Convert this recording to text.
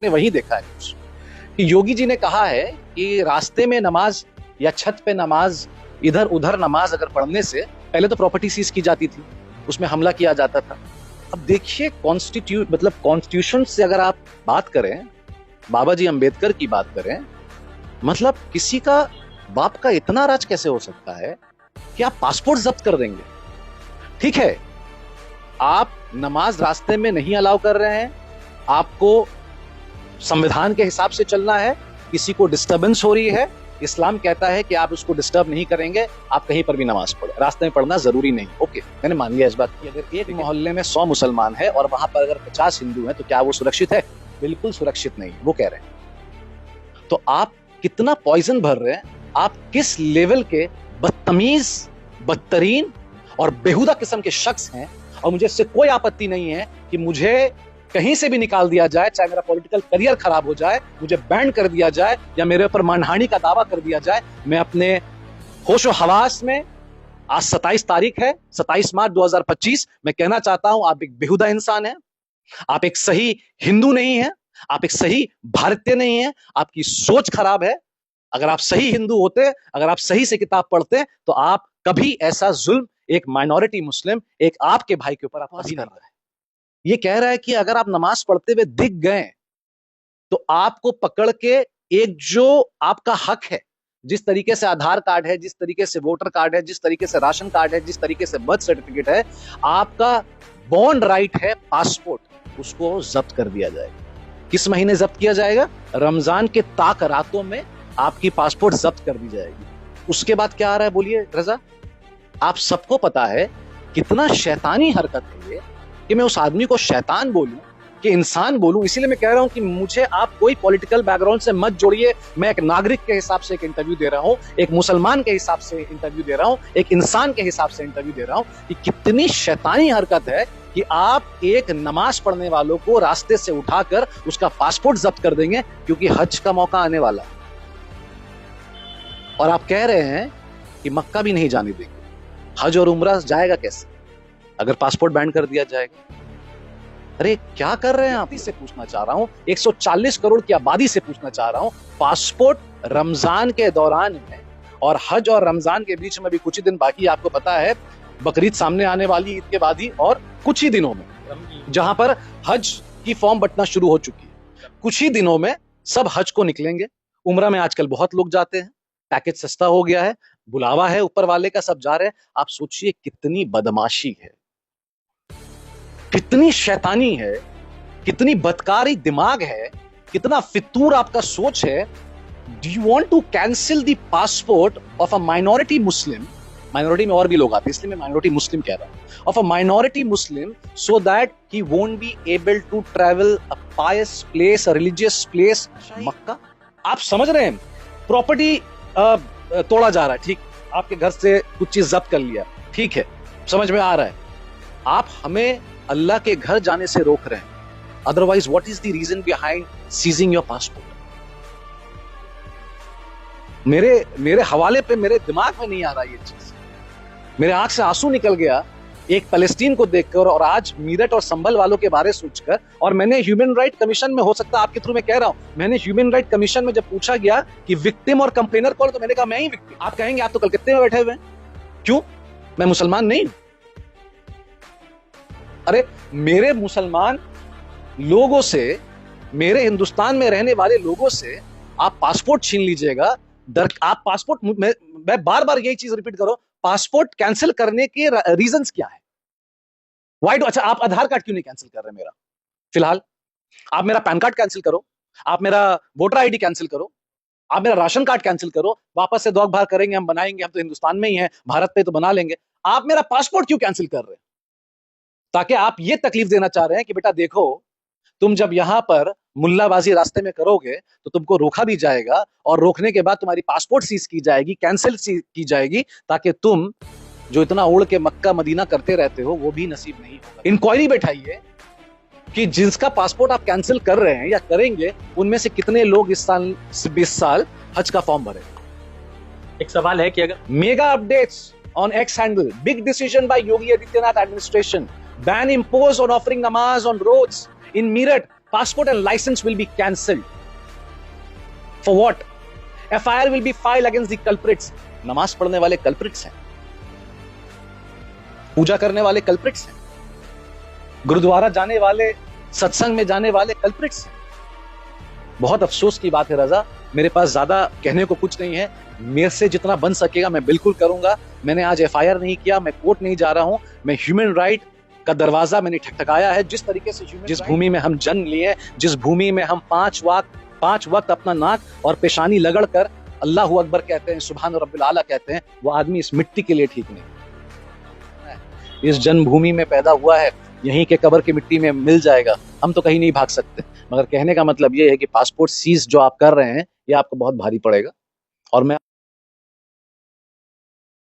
ने वही देखा है कि योगी जी ने कहा है कि रास्ते में नमाज या छत पे नमाज, इधर उधर नमाज अगर पढ़ने से पहले तो प्रॉपर्टी सीज की जाती थी, उसमें हमला किया जाता था। अब देखिए कॉन्स्टिट्यूशन से अगर आप बात करें, बाबा जी अंबेडकर की बात करें, मतलब किसी का बाप का इतना राज कैसे हो सकता है कि आप पासपोर्ट जब्त कर देंगे। ठीक है, आप नमाज रास्ते में नहीं अलाउ कर रहे हैं, आपको संविधान के हिसाब से चलना है, किसी को डिस्टरबेंस हो रही है, इस्लाम कहता है कि आप उसको डिस्टर्ब नहीं करेंगे, आप कहीं पर भी नमाज पढ़े, रास्ते में पढ़ना जरूरी नहीं। ओके, मैंने मान लिया इस बात की। अगर एक मोहल्ले में 100 मुसलमान है और वहां पर अगर 50 हिंदू हैं तो क्या वो सुरक्षित है? बिल्कुल सुरक्षित नहीं, वो कह रहे हैं। तो आप कितना पॉइजन भर रहे हैं, आप किस लेवल के बदतमीज, बदतरीन और बेहुदा किस्म के शख्स हैं। और मुझे इससे कोई आपत्ति नहीं है कि मुझे कहीं से भी निकाल दिया जाए, चाहे मेरा पॉलिटिकल करियर खराब हो जाए, मुझे बैन कर दिया जाए या मेरे ऊपर मानहानि का दावा कर दिया जाए, मैं अपने होशो हवास में, आज 27 तारीख है, 27 मार्च 2025, मैं कहना चाहता हूं आप एक बेहुदा इंसान हैं, आप एक सही हिंदू नहीं है, आप एक सही भारतीय नहीं है, आपकी सोच खराब है। अगर आप सही हिंदू होते, अगर आप सही से किताब पढ़ते, तो आप कभी ऐसा जुल्म एक माइनॉरिटी मुस्लिम, एक आपके भाई के ऊपर आप नहीं कर रहा है। ये कह रहा है कि अगर आप नमाज पढ़ते हुए दिख गए तो आपको पकड़ के एक जो आपका हक है, जिस तरीके से आधार कार्ड है, जिस तरीके से वोटर कार्ड है, जिस तरीके से राशन कार्ड है, जिस तरीके से बर्थ सर्टिफिकेट है, आपका बॉन्ड राइट है पासपोर्ट, उसको जब्त कर दिया जाएगा। किस महीने जब्त किया जाएगा? रमजान के ताक रातों में आपकी पासपोर्ट जब्त कर दी जाएगी। उसके बाद क्या आ रहा है बोलिए रजा? आप सबको पता है कितना शैतानी हरकत है ये, कि मैं उस आदमी को शैतान बोलूं कि इंसान बोलूं। इसीलिए मैं कह रहा हूं कि मुझे आप कोई पॉलिटिकल बैकग्राउंड से मत जोड़िए। मैं एक नागरिक के हिसाब से एक इंटरव्यू दे रहा हूं, एक मुसलमान के हिसाब से इंटरव्यू दे रहा हूं, एक इंसान के हिसाब से इंटरव्यू दे रहा हूं कि कितनी शैतानी हरकत है कि आप एक नमाज पढ़ने वालों को रास्ते से उठाकर उसका पासपोर्ट जब्त कर देंगे क्योंकि हज का मौका आने वाला है। और आप कह रहे हैं कि मक्का भी नहीं जाने देंगे। हज और उम्रा जाएगा कैसे अगर पासपोर्ट बैन कर दिया जाएगा? अरे क्या कर रहे हैं आप? से पूछना चाह रहा हूं, 140 करोड़ की आबादी से पूछना चाह रहा हूं, पासपोर्ट रमजान के दौरान में और हज और रमजान के बीच में भी कुछ ही दिन बाकी, आपको पता है बकरीद सामने आने वाली, ईद के बाद ही और कुछ ही दिनों में, जहां पर हज की फॉर्म बंटना शुरू हो चुकी है, कुछ ही दिनों में सब हज को निकलेंगे। उम्रा में आजकल बहुत लोग जाते हैं, पैकेज सस्ता हो गया है, बुलावा है ऊपर वाले का, सब जा रहे हैं। आप सोचिए कितनी बदमाशी है, कितनी शैतानी है, कितनी बदकारी दिमाग है, कितना फितूर आपका सोच है। Do you want to cancel the passport of a minority Muslim? Minority में और भी लोग आते हैं, इसलिए मैं माइनॉरिटी मुस्लिम कह रहा हूं। Of a minority Muslim so that he won't be able to travel a pious place, a religious place, Mecca. आप समझ रहे हैं, प्रॉपर्टी तोड़ा जा रहा है, ठीक, आपके घर से कुछ चीज जब्त कर लिया, ठीक है, समझ में आ रहा है। आप हमें अल्लाह के घर जाने से रोक रहे हैं। Otherwise what is the reason behind seizing your passport? मेरे हवाले पे मेरे दिमाग में नहीं आ रहा ये चीज, मेरे आंख से आंसू निकल गया एक पैलेस्टीन को देखकर और आज मीरठ और संभल वालों के बारे सोचकर। और मैंने ह्यूमन राइट कमीशन में, हो सकता है आपके थ्रू मैं कह रहा हूं, मैंने ह्यूमन राइट कमीशन में जब पूछा गया कि विक्टिम और कंप्लेनर कौन, तो मैंने कहा मैं ही विक्टिम। आप कहेंगे आप तो कलकत्ते में बैठे हुए हैं, क्यों? मैं मुसलमान नहीं हूं? अरे मेरे मुसलमान लोगों से, मेरे हिंदुस्तान में रहने वाले लोगों से आप पासपोर्ट छीन लीजिएगा। आप पासपोर्ट, मैं बार बार यही चीज रिपीट करो, पासपोर्ट कैंसिल करने के रीजंस क्या है? वाई डू, अच्छा आप आधार कार्ड क्यों नहीं कैंसिल कर रहे मेरा? फिलहाल आप मेरा पैन कार्ड कैंसिल करो, आप मेरा वोटर आईडी कैंसिल करो, आप मेरा राशन कार्ड कैंसिल करो, वापस से दौग भाग करेंगे, हम बनाएंगे, हम तो हिंदुस्तान में ही हैं, भारत पे तो बना लेंगे। आप मेरा पासपोर्ट क्यों कैंसिल कर रहे हैं? ताकि आप ये तकलीफ देना चाह रहे हैं कि बेटा देखो, तुम जब यहां पर मुल्लाबाजी रास्ते में करोगे तो तुमको रोका भी जाएगा और रोकने के बाद तुम्हारी पासपोर्ट सीज की जाएगी, कैंसिल की जाएगी, ताकि तुम जो इतना उड़ के मक्का मदीना करते रहते हो वो भी नसीब नहीं होगा। इंक्वायरी बैठाइए कि जिसका पासपोर्ट आप कैंसिल कर रहे हैं या करेंगे, उनमें से कितने लोग इस साल 20 साल हज का फॉर्म भरे। एक सवाल है कि अगर mega updates on x handle, big decision by Yogi Adityanath administration, ban imposed on offering namaz on roads in Meerut Passport and license will be cancelled. For what? FIR will be filed against the culprits. नमाज पढ़ने वाले culprits हैं, पूजा करने वाले culprits हैं, गुरुद्वारा जाने वाले, सत्संग में जाने वाले culprits हैं। बहुत अफसोस की बात है रजा, मेरे पास ज्यादा कहने को कुछ नहीं है। मेरे से जितना बन सकेगा मैं बिल्कुल करूंगा। मैंने आज FIR नहीं किया, मैं कोर्ट नहीं जा रहा हूं, मैं ह्यूमन राइट का दरवाजा मैंने ठकठकाया है। जिस तरीके से जिस भूमि में हम जन्म लिए, जिस भूमि में हम पांच वक्त अपना नाक और पेशानी लगड़ कर अल्लाह अकबर कहते हैं, सुभान रब्बिल आला कहते हैं, वो आदमी इस मिट्टी के लिए ठीक नहीं। इस जन्मभूमि में पैदा हुआ है, यहीं के कब्र की मिट्टी में मिल जाएगा। हम तो कहीं नहीं भाग सकते। मगर कहने का मतलब ये है कि पासपोर्ट सीज जो आप कर रहे हैं, ये आपको बहुत भारी पड़ेगा। और मैं